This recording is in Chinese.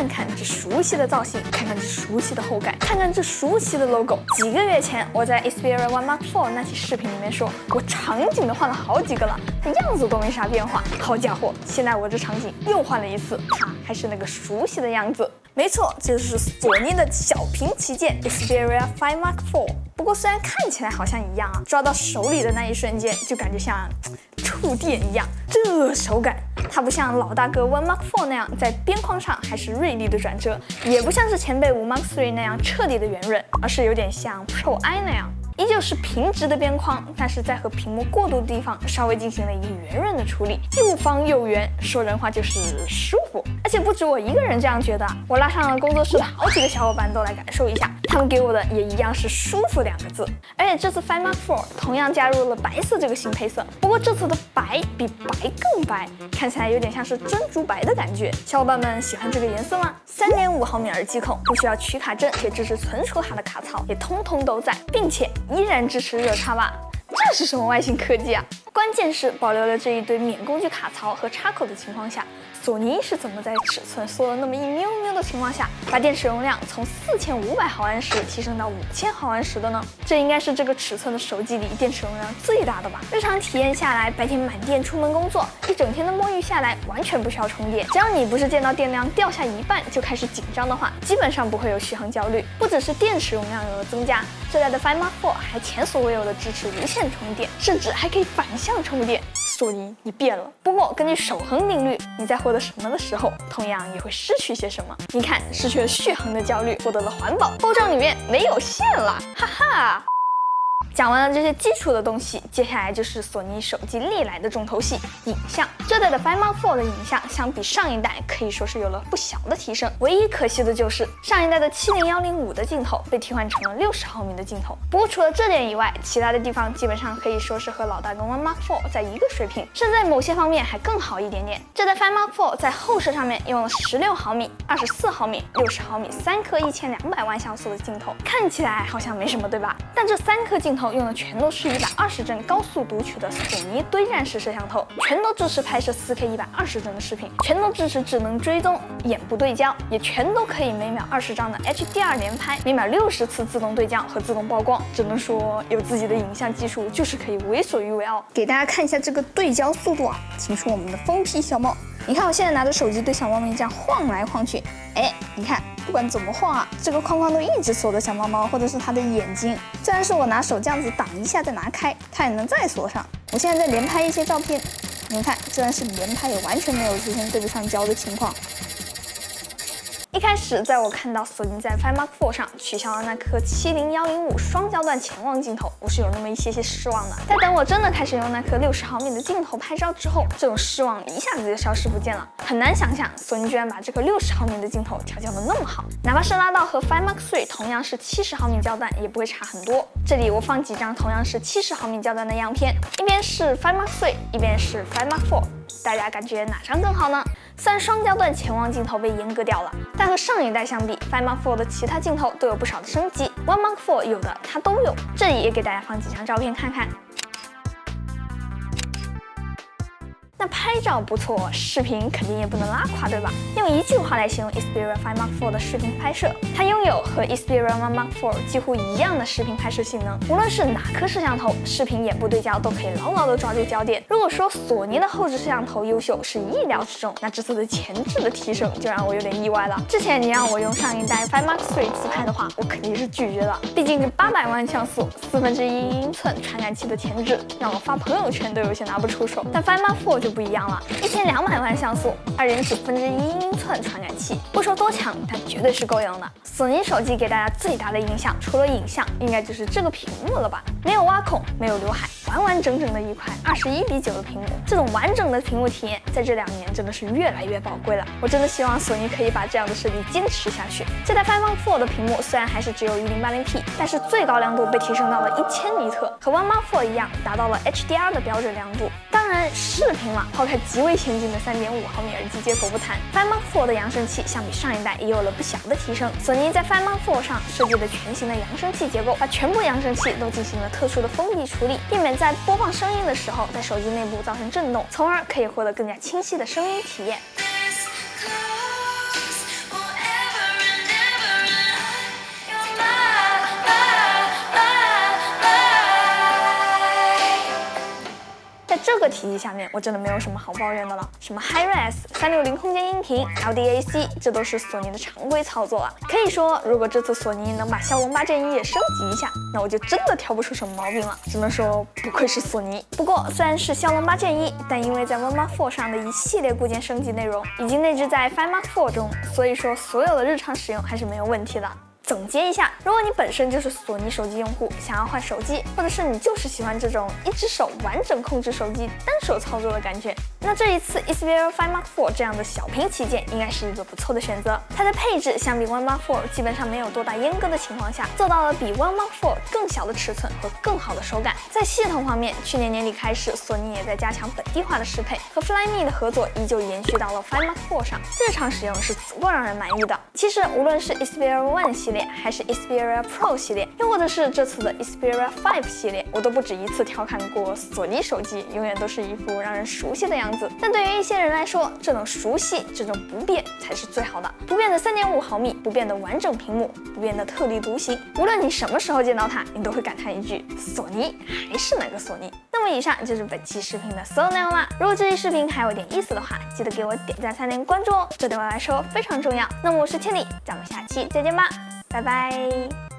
看这熟悉的造型，看看这熟悉的后盖，看看这熟悉的 logo。几个月前，我在 Xperia One Mark IV 那期视频里面说，我场景都换了好几个了，它样子都没啥变化。好家伙，现在我这场景又换了一次，它还是那个熟悉的样子。没错，这就是索尼的小屏旗舰 Xperia 5 Mark IV。不过虽然看起来好像一样啊，抓到手里的那一瞬间就感觉像触电一样，这手感。它不像老大哥 One Mark IV 那样在边框上还是锐利的转折，也不像是前辈5 Mark III 那样彻底的圆润，而是有点像 Pro I 那样。依旧是平直的边框，但是在和屏幕过渡的地方稍微进行了一个圆润的处理，又方又圆，说人话就是舒服。而且不止我一个人这样觉得，我拉上了工作室的好几个小伙伴都来感受一下，他们给我的也一样是舒服2个字。而且这次5 Mark IV 同样加入了白色这个新配色，不过这次的白比白更白，看起来有点像是珍珠白的感觉。小伙伴们喜欢这个颜色吗？3.5毫米耳机孔，不需要取卡针，且支持存储卡的卡槽也通通都在，并且依然支持热插拔，这是什么外星科技啊？关键是保留了这一堆免工具卡槽和插口的情况下，索尼是怎么在尺寸缩了那么一喵喵的情况下，把电池容量从4500毫安时提升到5000毫安时的呢？这应该是这个尺寸的手机里电池容量最大的吧？日常体验下来，白天满电出门工作，一整天的摸鱼下来，完全不需要充电。只要你不是见到电量掉下一半就开始紧张的话，基本上不会有续航焦虑。不只是电池容量有了增加，这代的5 Mark IV 还前所未有的支持无线充电，甚至还可以反向充电。索尼，你变了。不过根据守恒定律，你在获得什么的时候，同样也会失去些什么。你看，失去了续航的焦虑，获得了环保，包装里面没有线了，哈哈。讲完了这些基础的东西，接下来就是索尼手机历来的重头戏——影像。这代的5 Mark IV 的影像相比上一代可以说是有了不小的提升，唯一可惜的就是上一代的70105的镜头被替换成了60毫米的镜头。不过除了这点以外，其他的地方基本上可以说是和老大跟1 Mark IV 在一个水平，甚至在某些方面还更好一点点。这代5 Mark IV 在后摄上面用了16毫米、24毫米、60毫米3颗1200万像素的镜头，看起来好像没什么，对吧？但这3颗镜头用的全都是120帧高速读取的索尼堆栈式摄像头，全都支持拍摄4K 120帧的视频，全都支持智能追踪、眼部对焦，也全都可以每秒20张的 HDR 连拍，每秒60次自动对焦和自动曝光。只能说有自己的影像技术就是可以为所欲为哦。给大家看一下这个对焦速度啊，请出我们的疯批小猫。你看我现在拿着手机对小猫咪这样晃来晃去，哎，你看不管怎么晃啊，这个框框都一直锁着小猫猫或者是它的眼睛。虽然是我拿手这样子挡一下再拿开，它也能再锁上。我现在在连拍一些照片，你看虽然是连拍，也完全没有出现对不上焦的情况。一开始，在我看到索尼在5 Mark IV 上取消了那颗70105双焦段潜望镜头，我是有那么一些失望的。在等我真的开始用那颗60毫米的镜头拍照之后，这种失望一下子就消失不见了。很难想象索尼居然把这颗60毫米的镜头调教得那么好，哪怕是拉到和5 Mark III 同样是70毫米焦段，也不会差很多。这里我放几张同样是70毫米焦段的样片，一边是5 Mark III，一边是5 Mark IV。大家感觉哪张更好呢？虽然双焦段潜望镜头被阉割掉了，但和上一代相比，5 Mark IV 的其他镜头都有不少的升级。1 Mark IV 有的它都有，这里也给大家放几张照片看看。那拍照不错，视频肯定也不能拉垮，对吧？用一句话来形容 Xperia 5 Mark IV 的视频拍摄，它拥有和 Xperia 1 Mark IV 几乎一样的视频拍摄性能。无论是哪颗摄像头，视频眼部对焦都可以牢牢地抓住焦点。如果说索尼的后置摄像头优秀是意料之中，那这次的前置的提升就让我有点意外了。之前你让我用上一代5 Mark III 自拍的话，我肯定是拒绝的。毕竟这800万像素、1/4英寸传感器的前置，让我发朋友圈都有些拿不出手。但5 Mark IV 就不一样了，1200万像素，2.9英寸传感器，不说多强，但绝对是够用的。索尼手机给大家最大的影响，除了影像，应该就是这个屏幕了吧？没有挖孔，没有刘海，完完整整的一块21:9的屏幕。这种完整的屏幕体验，在这2年真的是越来越宝贵了。我真的希望索尼可以把这样的设计坚持下去。这台5 Mark IV 的屏幕虽然还是只有1080p，但是最高亮度被提升到了1000尼特，和1 Mark IV 一样，达到了 HDR 的标准亮度。当然，视频嘛，抛开极为先进的3.5毫米耳机接口不谈，5 Mark IV 的扬声器相比上一代也有了不小的提升。索尼在5 Mark IV 上设计了全新的扬声器结构，把全部扬声器都进行了特殊的封闭处理，避免在播放声音的时候在手机内部造成震动，从而可以获得更加清晰的声音体验。这个体系下面，我真的没有什么好抱怨的了。什么 HiRes、360空间音频、LDAC， 这都是索尼的常规操作了。可以说，如果这次索尼能把骁龙8 Gen 1也升级一下，那我就真的挑不出什么毛病了。只能说不愧是索尼。不过虽然是骁龙8 Gen 1，但因为在 One Mark 4上的一系列部件升级内容已经内置在 Find Mark 4中，所以说所有的日常使用还是没有问题的。总结一下，如果你本身就是索尼手机用户，想要换手机，或者是你就是喜欢这种一只手完整控制手机、单手操作的感觉，那这一次 Xperia Find Mark 4这样的小屏旗舰应该是一个不错的选择。它的配置相比 One Mark 4基本上没有多大阉割的情况下，做到了比 One Mark 4更小的尺寸和更好的手感。在系统方面，去年年底开始，索尼也在加强本地化的适配，和 Flyme 的合作依旧延续到了 Find Mark 4上，日常使用是足够让人满意的。其实无论是 Xperia One 系列，还是 Xperia Pro 系列，又或者是这次的 Xperia 5系列，我都不止一次调侃过，索尼手机永远都是一副让人熟悉的样子。但对于一些人来说，这种熟悉，这种不变才是最好的。不变的3.5毫米，不变的完整屏幕，不变的特立独行，无论你什么时候见到它，你都会感叹一句：索尼还是那个索尼。那么以上就是本期视频的所有内容啦。如果这期视频还有点意思的话，记得给我点赞、3连关注哦，这对我来说非常重要。那么我是千里，咱们下期再见吧。拜拜。